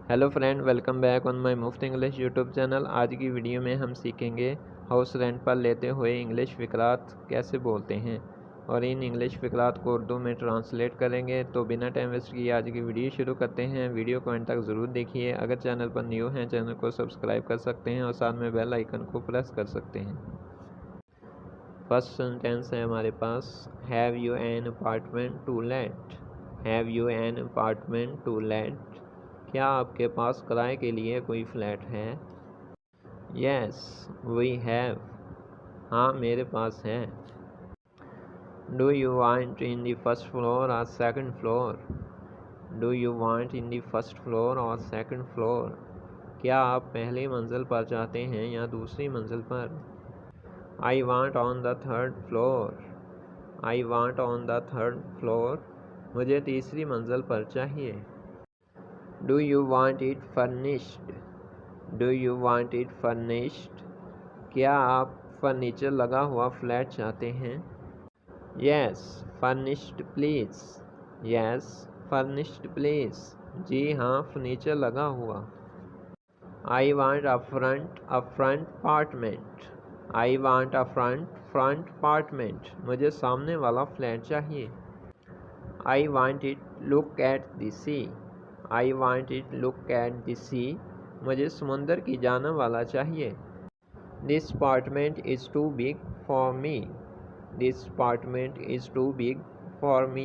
Hello friend, welcome back on my मुफ्त English YouTube channel. आज की वीडियो में हम सीखेंगे हाउस रेंट पर लेते हुए इंग्लिश फ़िक़रात कैसे बोलते हैं और इन इंग्लिश फ़िक़रात को उर्दू में ट्रांसलेट करेंगे। तो बिना टाइम वेस्ट किए आज की वीडियो शुरू करते हैं। वीडियो को एंड तक ज़रूर देखिए। अगर चैनल पर न्यू हैं चैनल को सब्सक्राइब कर सकते हैं और साथ में बेल आइकन को प्रेस कर सकते हैं। फर्स्ट सेंटेंस है हमारे पास, have you an apartment to let. Have you an apartment to let. क्या आपके पास किराए के लिए कोई फ्लैट है? Yes we have. हाँ मेरे पास है। Do you want in the first floor or second floor? Do you want in the first floor or second floor? क्या आप पहली मंजिल पर चाहते हैं या दूसरी मंजिल पर? I want on the third floor. I want on the third floor. मुझे तीसरी मंजिल पर चाहिए। Do you want it furnished? Do you want it furnished? क्या आप फर्नीचर लगा हुआ फ्लैट चाहते हैं? Yes furnished please. Yes furnished please. जी हाँ फर्नीचर लगा हुआ। I want a front apartment. I want a front apartment. मुझे सामने वाला फ्लैट चाहिए। I want it look at the sea. I want it look at the sea. मुझे समुंदर की जाना वाला चाहिए। This apartment is too big for me. This apartment is too big for me.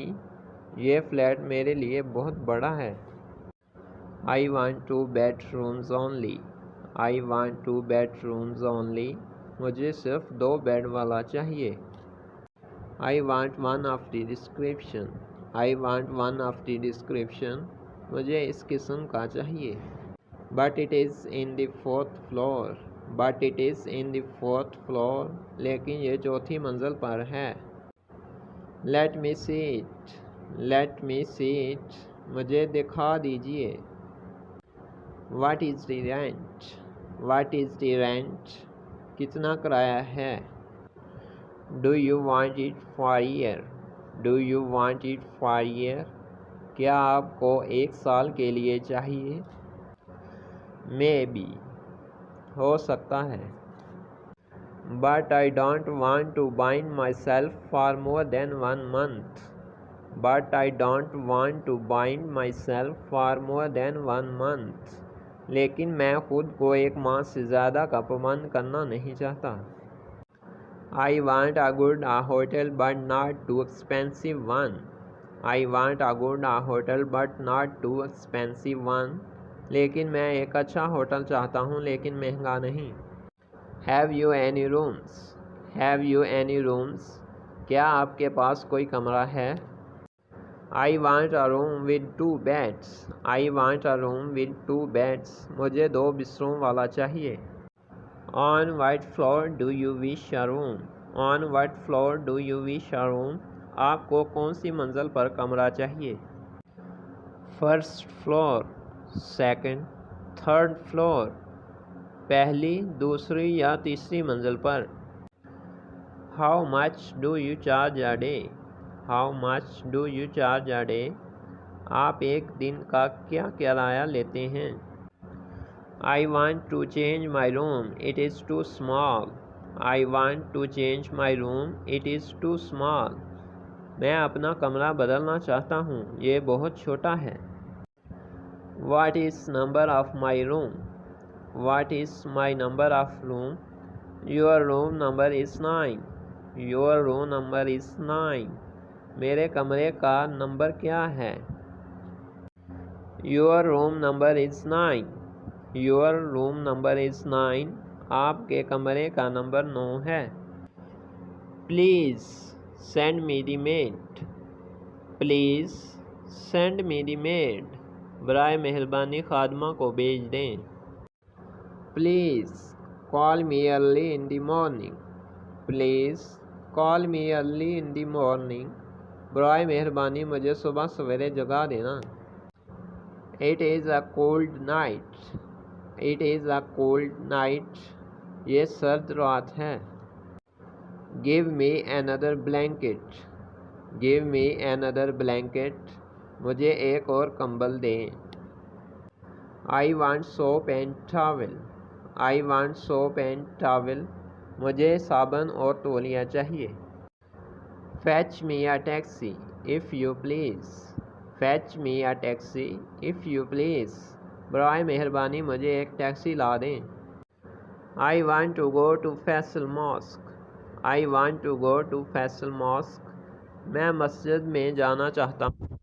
ये फ्लैट मेरे लिए बहुत बड़ा है। I want two bedrooms only. I want two bedrooms only. मुझे सिर्फ 2 बेड वाला चाहिए। I want one of the description. I want one of the description. मुझे इस किस्म का चाहिए। But it is in the 4th floor. But it is in the 4th floor. लेकिन ये 4थी मंजिल पर है। Let me see it. Let me see it. मुझे दिखा दीजिए। What is the rent? What is the rent? कितना किराया है? Do you want it for year? Do you want it for year? क्या आपको 1 साल के लिए चाहिए? मे बी हो सकता है। But I don't want to bind myself for more than 1 month। But I don't want to bind myself for more than 1 month। लेकिन मैं खुद को 1 माह से ज़्यादा का पाबंद करना नहीं चाहता। आई want a good hotel but not too expensive one. I want a good hotel but not too expensive one. लेकिन मैं एक अच्छा होटल चाहता हूँ लेकिन महंगा नहीं। Have you any rooms? Have you any rooms? क्या आपके पास कोई कमरा है? I want a room with 2 beds. I want a room with 2 beds. मुझे 2 बिस्तरों वाला चाहिए। On what floor do you wish a room? On what floor do you wish a room? आपको कौन सी मंजिल पर कमरा चाहिए? First floor, second, third floor. पहली, दूसरी या तीसरी मंजिल पर। How much do you charge a day? How much do you charge a day? आप एक दिन का क्या किराया लेते हैं? I want to change my room, it is too small. I want to change my room, it is too small. मैं अपना कमरा बदलना चाहता हूँ, ये बहुत छोटा है। What is number of my room? What is my number of room? Your room number is 9. Your room number is 9. मेरे कमरे का नंबर क्या है? Your room number is 9. Your room number is 9. आपके कमरे का नंबर 9 है। Please send me the maid. Please send me the maid. बराए मेहरबानी खादमा को भेज दें। Please call me early in the morning. Please call me early in the morning. बराए मेहरबानी मुझे सुबह सवेरे जगा देना। It is a cold night. It is a cold night. ये सर्द रात है। Give me another blanket. Give me another blanket. मुझे एक और कंबल दें। I want soap and towel. I want soap and towel. मुझे साबुन और तौलिया चाहिए। Fetch me a taxi, if you please. Fetch me a taxi, if you please. बराए मेहरबानी मुझे एक टैक्सी ला दें। I want to go to Faisal Mosque. I want to go to Faisal Mosque. मैं मस्जिद में जाना चाहता हूँ।